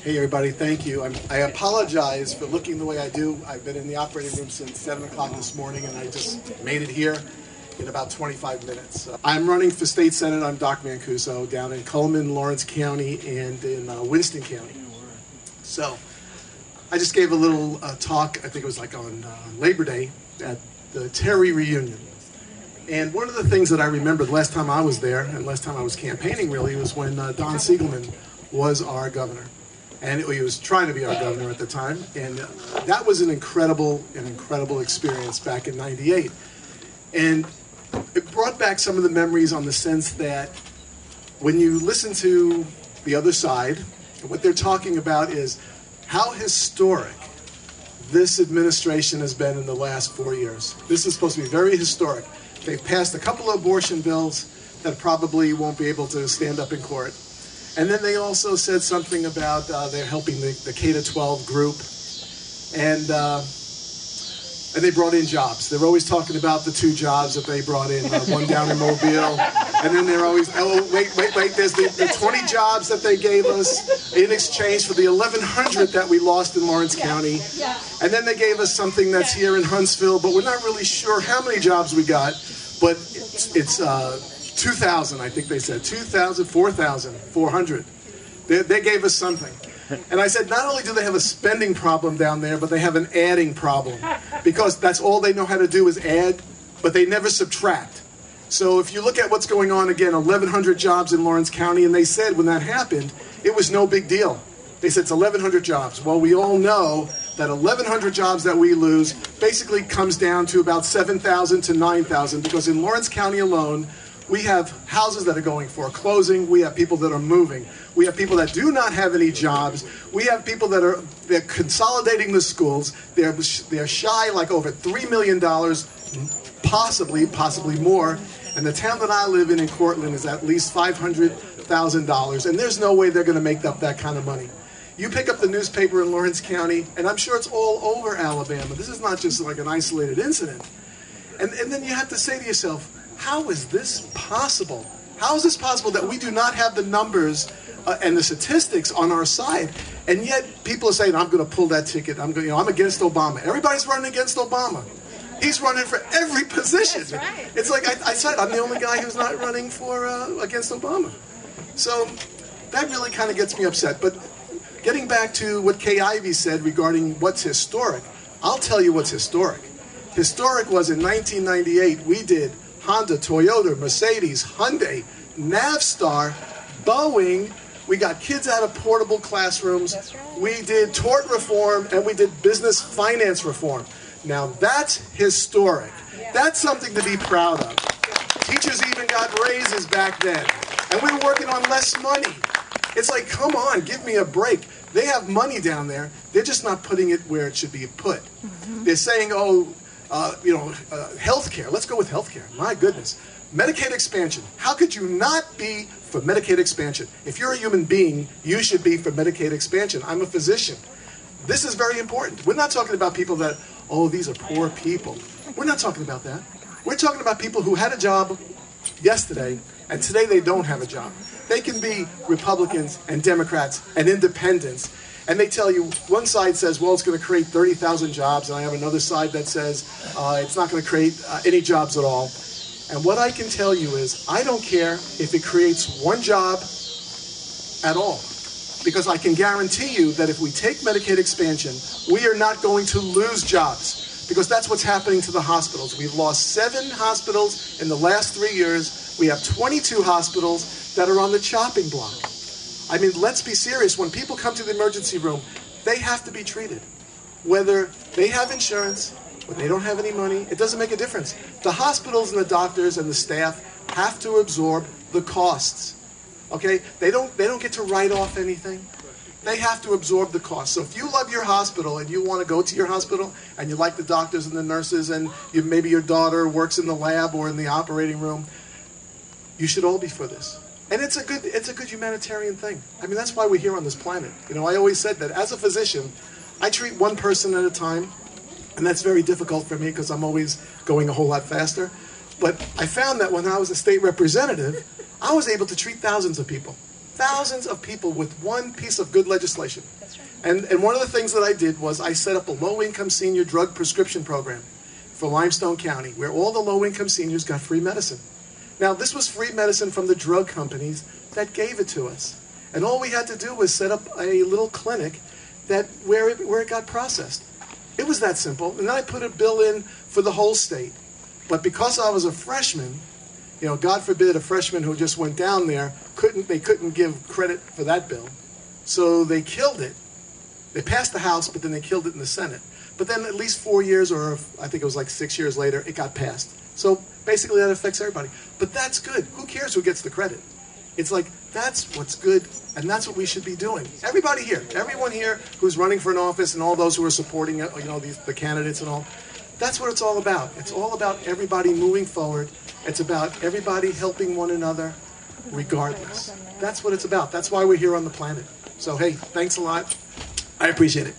Hey everybody, thank you. I apologize for looking the way I do. I've been in the operating room since 7 o'clock this morning and I just made it here in about 25 minutes. I'm running for state senate. I'm Doc Mancuso down in Cullman, Lawrence County, and in Winston County. So I just gave a little talk, I think it was like on Labor Day at the Terry reunion. And one of the things that I remember the last time I was there, and last time I was campaigning really, was when Don Siegelman was our governor. And he was trying to be our governor at the time. And that was an incredible experience back in '98. And it brought back some of the memories on the sense that when you listen to the other side, what they're talking about is how historic this administration has been in the last 4 years. This is supposed to be very historic. They've passed a couple of abortion bills that probably won't be able to stand up in court. And then they also said something about they're helping the K-12 group. And they brought in jobs. They're always talking about the 2 jobs that they brought in, one down in Mobile. And then they're always, oh, wait, there's the 20 jobs that they gave us in exchange for the 1,100 that we lost in Lawrence County. And then they gave us something that's here in Huntsville, but we're not really sure how many jobs we got. But it's 2,000, I think they said. 2,000, 4,000, 400. They gave us something. And I said, not only do they have a spending problem down there, but they have an adding problem. Because that's all they know how to do is add, but they never subtract. So if you look at what's going on, again, 1,100 jobs in Lawrence County, and they said when that happened, it was no big deal. They said it's 1,100 jobs. Well, we all know that 1,100 jobs that we lose basically comes down to about 7,000 to 9,000, because in Lawrence County alone, we have houses that are going foreclosing. We have people that are moving. We have people that do not have any jobs. We have people that they're consolidating the schools. They're shy like over $3 million, possibly more. And the town that I live in Cortland, is at least $500,000. And there's no way they're going to make up that kind of money. You pick up the newspaper in Lawrence County, and I'm sure it's all over Alabama. This is not just like an isolated incident. And then you have to say to yourself, how is this possible? How is this possible that we do not have the numbers and the statistics on our side, and yet people are saying, I'm going to pull that ticket. I'm against Obama. Everybody's running against Obama. He's running for every position. That's right. It's like I said, I'm the only guy who's not running for against Obama. So that really kind of gets me upset. But getting back to what Kay Ivey said regarding what's historic, I'll tell you what's historic. Historic was in 1998, we did Honda, Toyota, Mercedes, Hyundai, Navstar, Boeing. We got kids out of portable classrooms. That's right. We did tort reform, and we did business finance reform. Now that's historic. Yeah. That's something to be proud of. Teachers even got raises back then. And we were working on less money. It's like, come on, give me a break. They have money down there. They're just not putting it where it should be put. They're saying, healthcare. Let's go with healthcare. My goodness. Medicaid expansion. How could you not be for Medicaid expansion? If you're a human being, you should be for Medicaid expansion. I'm a physician. This is very important. We're not talking about people that, oh, these are poor people. We're not talking about that. We're talking about people who had a job yesterday, and today they don't have a job. They can be Republicans and Democrats and independents. And they tell you, one side says, well, it's going to create 30,000 jobs, and I have another side that says it's not going to create any jobs at all. And what I can tell you is, I don't care if it creates one job at all, because I can guarantee you that if we take Medicaid expansion, we are not going to lose jobs, because that's what's happening to the hospitals. We've lost 7 hospitals in the last 3 years. We have 22 hospitals that are on the chopping block. I mean, let's be serious. When people come to the emergency room, they have to be treated. Whether they have insurance or they don't have any money, it doesn't make a difference. The hospitals and the doctors and the staff have to absorb the costs. Okay? They don't get to write off anything. They have to absorb the costs. So if you love your hospital and you want to go to your hospital and you like the doctors and the nurses and maybe your daughter works in the lab or in the operating room, you should all be for this. And it's a good humanitarian thing. I mean, that's why we're here on this planet. You know, I always said that as a physician, I treat one person at a time, and that's very difficult for me because I'm always going a whole lot faster. But I found that when I was a state representative, I was able to treat thousands of people. thousands of people with one piece of good legislation. And one of the things that I did was I set up a low-income senior drug prescription program for Limestone County, where all the low-income seniors got free medicine. Now, this was free medicine from the drug companies that gave it to us. And all we had to do was set up a little clinic where it got processed. It was that simple. And then I put a bill in for the whole state. But because I was a freshman, God forbid a freshman who just went down there, they couldn't give credit for that bill. So they killed it. They passed the House, but then they killed it in the Senate. But then at least 4 years, or I think it was like 6 years later, it got passed. So basically that affects everybody. But that's good. Who cares who gets the credit? It's like, that's what's good, and that's what we should be doing. Everybody here, everyone here who's running for an office and all those who are supporting the candidates and all, that's what it's all about. It's all about everybody moving forward. It's about everybody helping one another regardless. That's what it's about. That's why we're here on the planet. So, hey, thanks a lot. I appreciate it.